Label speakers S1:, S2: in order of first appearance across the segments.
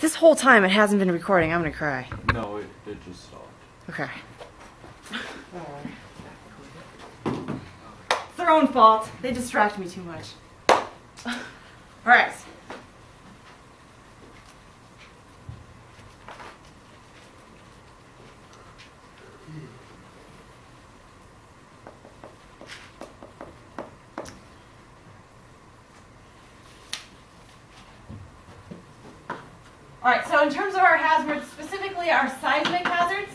S1: this whole time it hasn't been recording. I'm gonna cry.
S2: No, it just stopped.
S1: Okay. It's their own fault. They distract me too much. Alright. Alright, so in terms of our hazards, specifically our seismic hazards,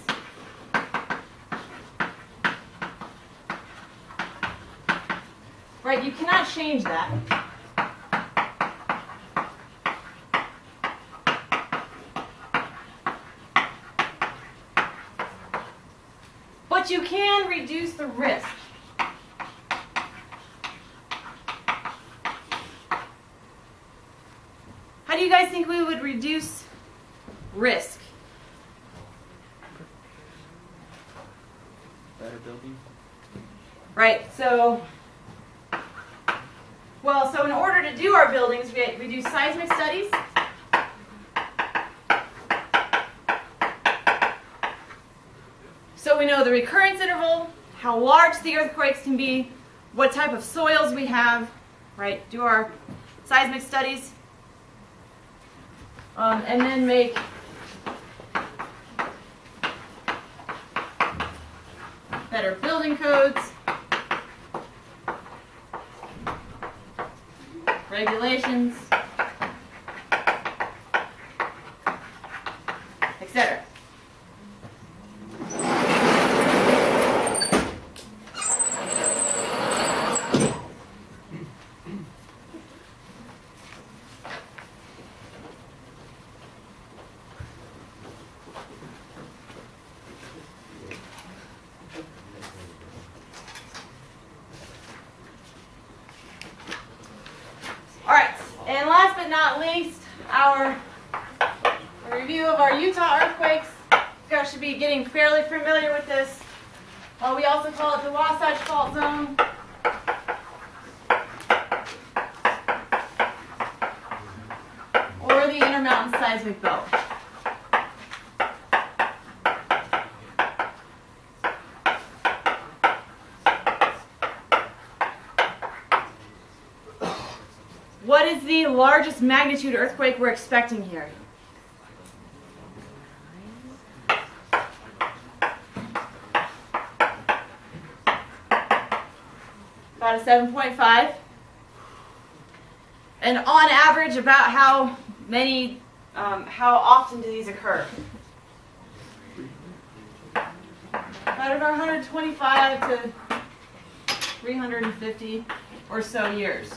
S1: right, you cannot change that. But you can reduce the risk. How do you guys think we would reduce risk?
S2: Better building?
S1: Right, so in order to do our buildings, we do seismic studies. So we know the recurrence interval, how large the earthquakes can be, what type of soils we have, right? Do our seismic studies. And then make better building codes, regulations, etc. And last but not least, a review of our Utah earthquakes. You guys should be getting fairly familiar with this. We also call it the Wasatch Fault Zone. Or the Intermountain Seismic Belt. What is the largest magnitude earthquake we're expecting here? About a 7.5. And on average, about how often do these occur? About 125 to 350 or so years.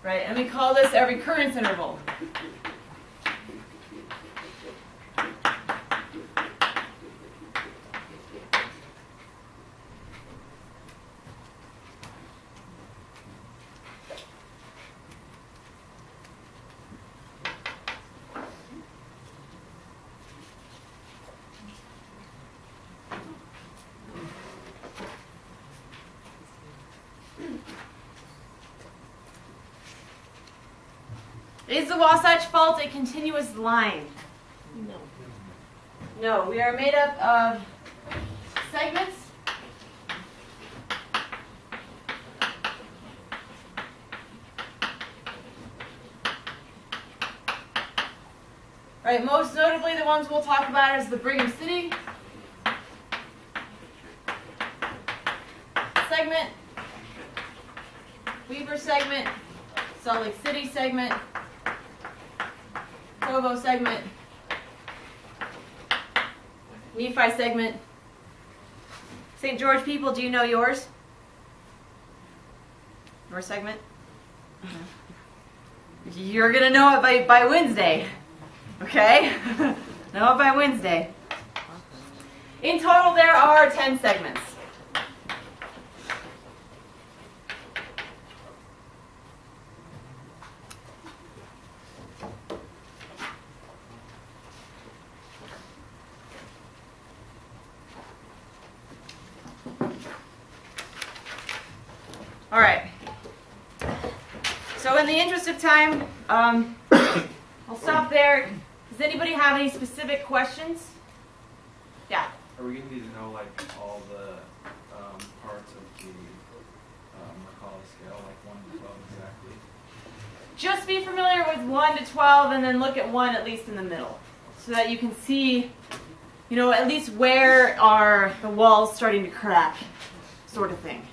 S1: Right, and we call this a recurrence interval. Is the Wasatch Fault a continuous line? No. No, we are made up of segments. Right, most notably the ones we'll talk about is the Brigham City segment, Weaver segment, Salt Lake City segment, Provo segment, Nephi segment. St. George people, do you know yours? Your segment? You're going to know it by Wednesday. Okay? Know it by Wednesday. In total, there are 10 segments. All right. So in the interest of time, I'll stop there. Does anybody have any specific questions? Yeah.
S2: Are we going to need to know like all the parts of the Macaulay scale, like 1 to 12 exactly?
S1: Just be familiar with 1 to 12 and then look at 1 at least in the middle so that you can see, you know, at least where are the walls starting to crack, sort of thing.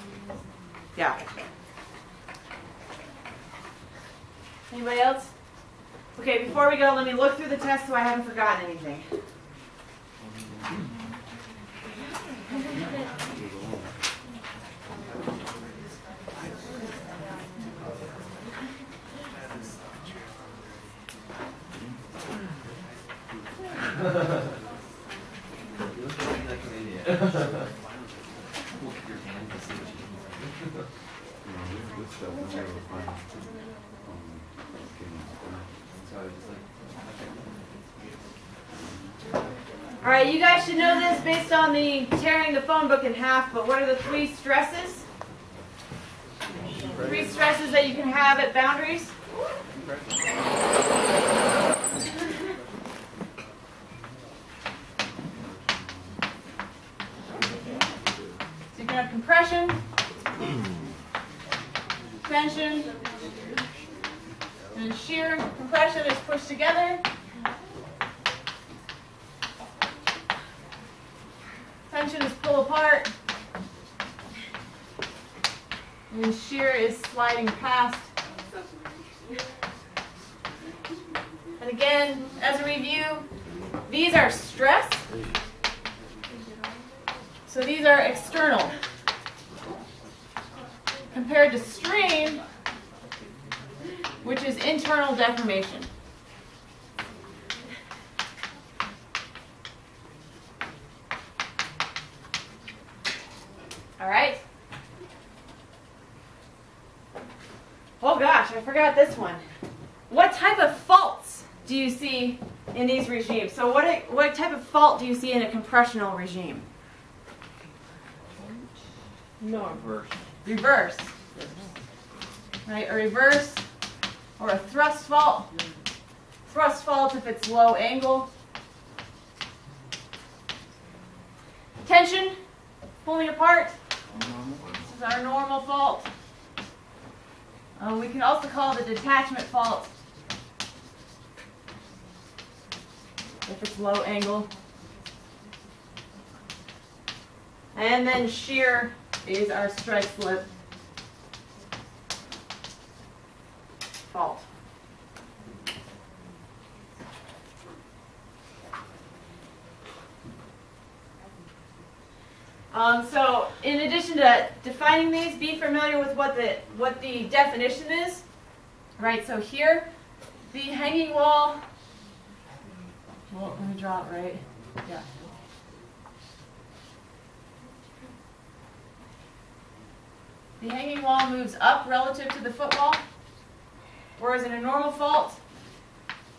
S1: Yeah. Anybody else? Okay, before we go, let me look through the test so I haven't forgotten anything. All right, you guys should know this based on the tearing the phone book in half, but what are the 3 stresses? 3 stresses that you can have at boundaries? So you can have compression, tension, and shear. Compression is pushed together. Tension is pull apart. And shear is sliding past. And again, as a review, these are stress. So these are external. Compared to strain, which is internal deformation. All right. Oh gosh, I forgot this one. What type of faults do you see in these regimes? So what type of fault do you see in a compressional regime?
S2: No.
S1: Reverse. Right, a reverse or a thrust fault. Thrust fault if it's low angle. Tension, pulling apart. This is our normal fault. We can also call it a detachment fault if it's low angle. And then shear is our strike slip fault. So in addition to defining these, be familiar with what the definition is. Right, so here, the hanging wall, well, let me draw it right, yeah. The hanging wall moves up relative to the footwall, whereas in a normal fault,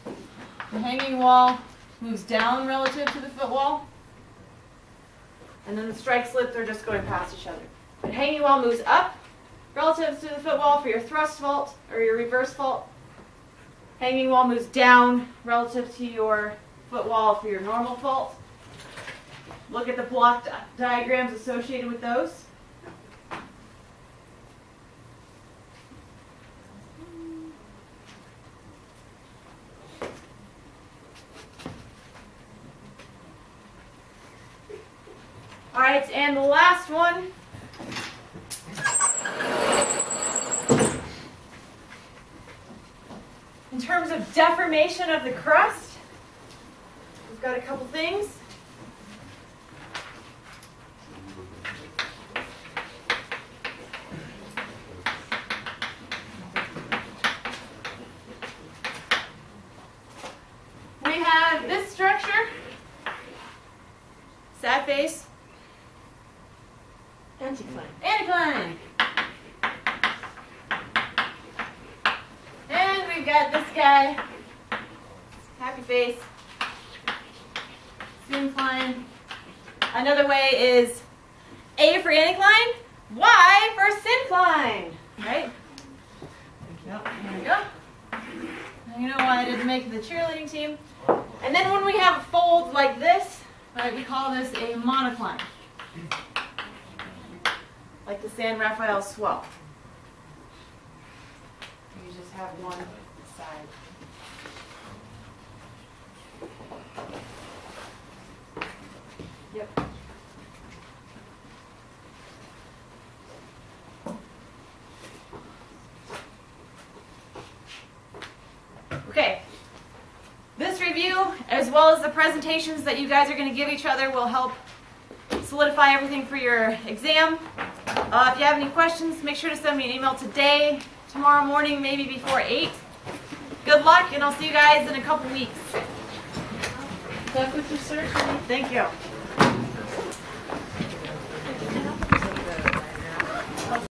S1: the hanging wall moves down relative to the footwall. And then the strike slips are just going past each other. But hanging wall moves up relative to the footwall for your thrust fault or your reverse fault. Hanging wall moves down relative to your footwall for your normal fault. Look at the block diagrams associated with those. All right, and the last one. In terms of deformation of the crust, we've got a couple things. We have this structure, sat base. Anticline. And we've got this guy, happy face, syncline. Another way is A for anticline, Y for syncline, right? Yep. excited to make the cheerleading team. And then when we have folds like this, right, we call this a monocline. Like the San Rafael swell. You just have one side. Yep. Okay. This review, as well as the presentations that you guys are going to give each other, will help solidify everything for your exam. If you have any questions, make sure to send me an email today, tomorrow morning, maybe before 8. Good luck, and I'll see you guys in a couple weeks.
S3: Good luck with your surgery.
S1: Thank you.